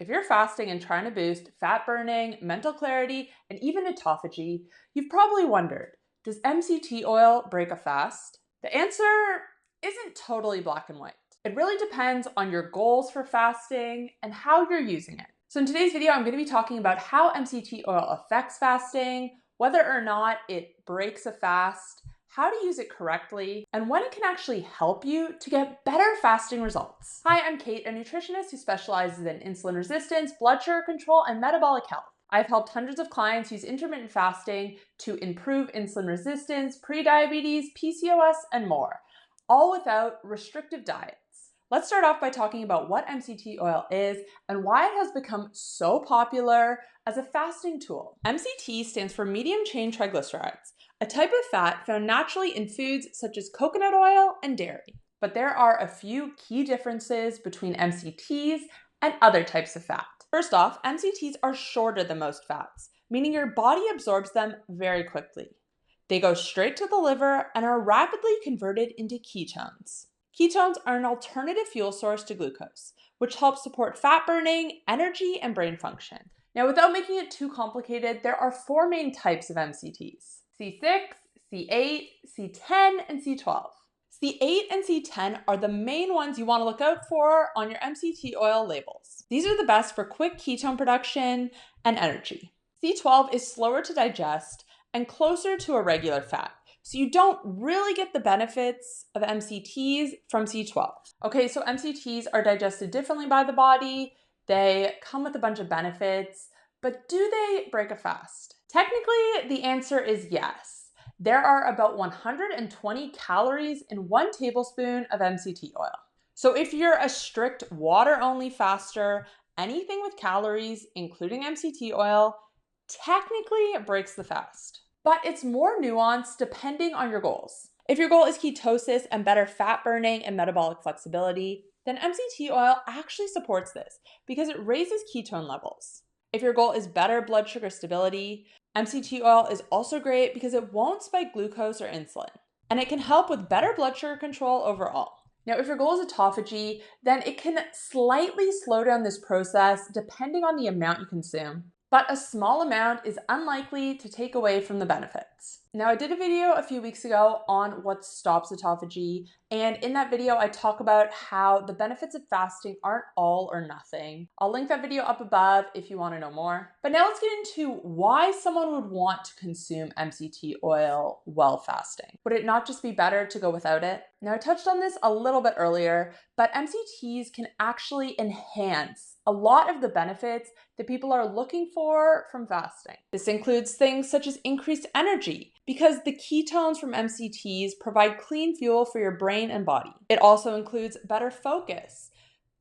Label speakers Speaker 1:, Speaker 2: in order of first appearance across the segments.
Speaker 1: If you're fasting and trying to boost fat burning, mental clarity, and even autophagy, you've probably wondered, does MCT oil break a fast? The answer isn't totally black and white. It really depends on your goals for fasting and how you're using it. So in today's video, I'm going to be talking about how MCT oil affects fasting, whether or not it breaks a fast, how to use it correctly, and when it can actually help you to get better fasting results. Hi, I'm Kait, a nutritionist who specializes in insulin resistance, blood sugar control, and metabolic health. I've helped hundreds of clients use intermittent fasting to improve insulin resistance, prediabetes, PCOS, and more, all without restrictive diets. Let's start off by talking about what MCT oil is and why it has become so popular as a fasting tool. MCT stands for medium chain triglycerides, a type of fat found naturally in foods such as coconut oil and dairy. But there are a few key differences between MCTs and other types of fat. First off, MCTs are shorter than most fats, meaning your body absorbs them very quickly. They go straight to the liver and are rapidly converted into ketones. Ketones are an alternative fuel source to glucose, which helps support fat burning, energy, and brain function. Now, without making it too complicated, there are four main types of MCTs: C6, C8, C10, and C12. C8 and C10 are the main ones you want to look out for on your MCT oil labels. These are the best for quick ketone production and energy. C12 is slower to digest and closer to a regular fat, so you don't really get the benefits of MCTs from C12. Okay, so MCTs are digested differently by the body. They come with a bunch of benefits, but do they break a fast? Technically, the answer is yes. There are about 120 calories in 1 tablespoon of MCT oil. So if you're a strict water-only faster, anything with calories, including MCT oil, technically breaks the fast. But it's more nuanced depending on your goals. If your goal is ketosis and better fat burning and metabolic flexibility, then MCT oil actually supports this because it raises ketone levels. If your goal is better blood sugar stability, MCT oil is also great because it won't spike glucose or insulin, and it can help with better blood sugar control overall. Now, if your goal is autophagy, then it can slightly slow down this process depending on the amount you consume, but a small amount is unlikely to take away from the benefits. Now, I did a video a few weeks ago on what stops autophagy, and in that video, I talk about how the benefits of fasting aren't all or nothing. I'll link that video up above if you want to know more. But now let's get into why someone would want to consume MCT oil while fasting. Would it not just be better to go without it? Now, I touched on this a little bit earlier, but MCTs can actually enhance a lot of the benefits that people are looking for from fasting. This includes things such as increased energy, because the ketones from MCTs provide clean fuel for your brain and body. It also includes better focus.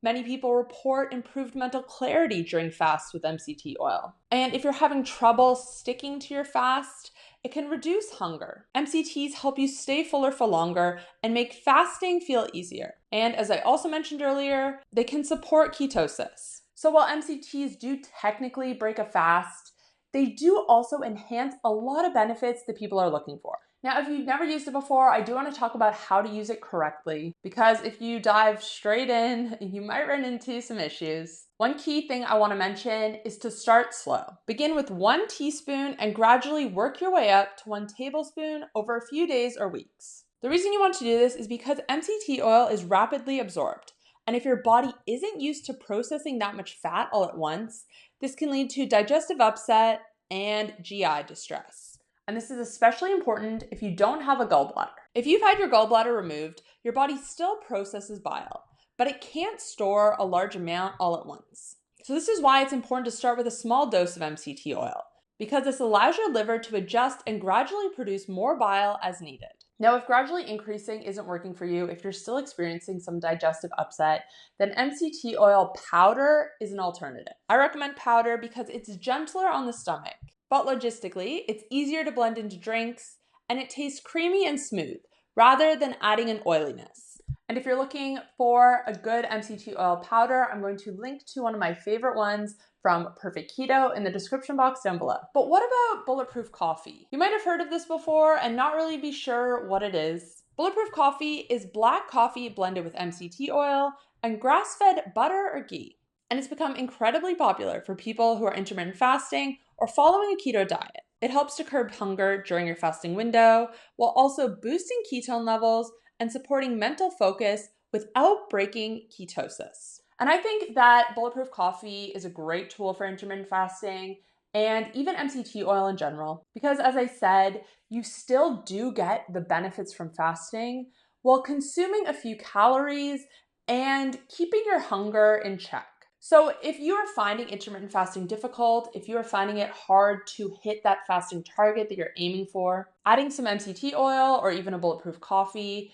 Speaker 1: Many people report improved mental clarity during fasts with MCT oil. And if you're having trouble sticking to your fast, it can reduce hunger. MCTs help you stay fuller for longer and make fasting feel easier. And as I also mentioned earlier, they can support ketosis. So while MCTs do technically break a fast, they do also enhance a lot of benefits that people are looking for. Now, if you've never used it before, I do want to talk about how to use it correctly, because if you dive straight in, you might run into some issues. One key thing I want to mention is to start slow. Begin with 1 teaspoon and gradually work your way up to 1 tablespoon over a few days or weeks. The reason you want to do this is because MCT oil is rapidly absorbed. And if your body isn't used to processing that much fat all at once, this can lead to digestive upset and GI distress. And this is especially important if you don't have a gallbladder. If you've had your gallbladder removed, your body still processes bile, but it can't store a large amount all at once. So this is why it's important to start with a small dose of MCT oil, because this allows your liver to adjust and gradually produce more bile as needed. Now, if gradually increasing isn't working for you, if you're still experiencing some digestive upset, then MCT oil powder is an alternative. I recommend powder because it's gentler on the stomach, but logistically, it's easier to blend into drinks, and it tastes creamy and smooth, rather than adding an oiliness. And if you're looking for a good MCT oil powder, I'm going to link to one of my favorite ones from Perfect Keto in the description box down below. But what about Bulletproof coffee? You might have heard of this before and not really be sure what it is. Bulletproof coffee is black coffee blended with MCT oil and grass-fed butter or ghee. and it's become incredibly popular for people who are intermittent fasting or following a keto diet. It helps to curb hunger during your fasting window while also boosting ketone levels and supporting mental focus without breaking ketosis. And I think that Bulletproof coffee is a great tool for intermittent fasting and even MCT oil in general, because as I said, you still do get the benefits from fasting while consuming a few calories and keeping your hunger in check. So if you are finding intermittent fasting difficult, if you are finding it hard to hit that fasting target that you're aiming for, adding some MCT oil or even a Bulletproof coffee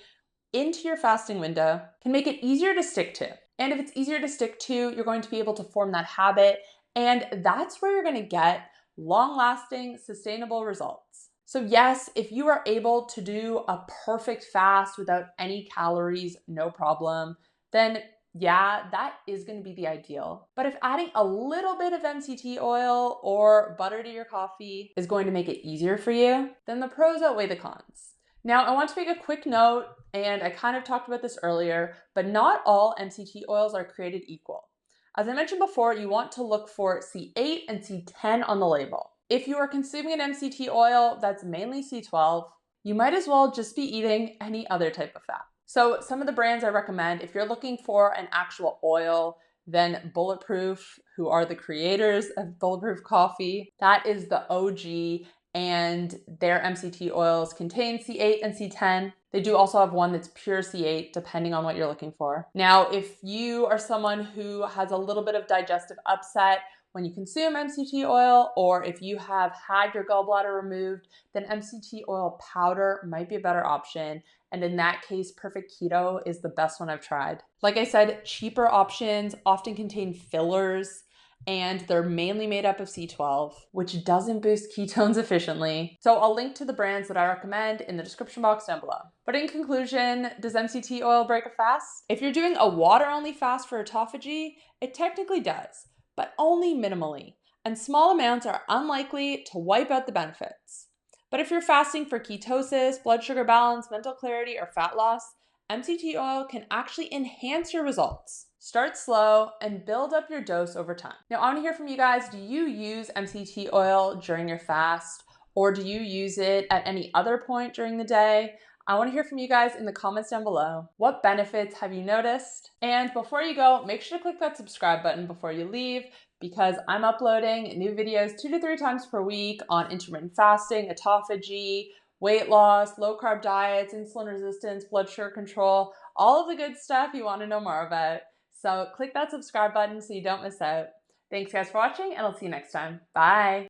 Speaker 1: into your fasting window can make it easier to stick to. And if it's easier to stick to, you're going to be able to form that habit, and that's where you're going to get long-lasting, sustainable results. So yes, if you are able to do a perfect fast without any calories, no problem, then yeah, that is going to be the ideal. But if adding a little bit of MCT oil or butter to your coffee is going to make it easier for you, then the pros outweigh the cons. Now, I want to make a quick note, and I kind of talked about this earlier, but not all MCT oils are created equal. As I mentioned before, you want to look for C8 and C10 on the label. If you are consuming an MCT oil that's mainly C12, you might as well just be eating any other type of fat. So some of the brands I recommend, if you're looking for an actual oil, then Bulletproof, who are the creators of Bulletproof coffee, that is the OG, and their MCT oils contain C8 and C10. They do also have one that's pure C8, depending on what you're looking for. Now, if you are someone who has a little bit of digestive upset when you consume MCT oil, or if you have had your gallbladder removed, then MCT oil powder might be a better option. And in that case, Perfect Keto is the best one I've tried. Like I said, cheaper options often contain fillers, and they're mainly made up of C12, which doesn't boost ketones efficiently. So I'll link to the brands that I recommend in the description box down below. But in conclusion, does MCT oil break a fast? If you're doing a water-only fast for autophagy, it technically does, but only minimally, and small amounts are unlikely to wipe out the benefits. But if you're fasting for ketosis, blood sugar balance, mental clarity, or fat loss, MCT oil can actually enhance your results. Start slow and build up your dose over time. Now, I want to hear from you guys. Do you use MCT oil during your fast, or do you use it at any other point during the day? I want to hear from you guys in the comments down below. What benefits have you noticed? And before you go, make sure to click that subscribe button before you leave, because I'm uploading new videos 2 to 3 times per week on intermittent fasting, autophagy, weight loss, low carb diets, insulin resistance, blood sugar control, all of the good stuff you want to know more about. So click that subscribe button so you don't miss out. Thanks guys for watching, and I'll see you next time. Bye.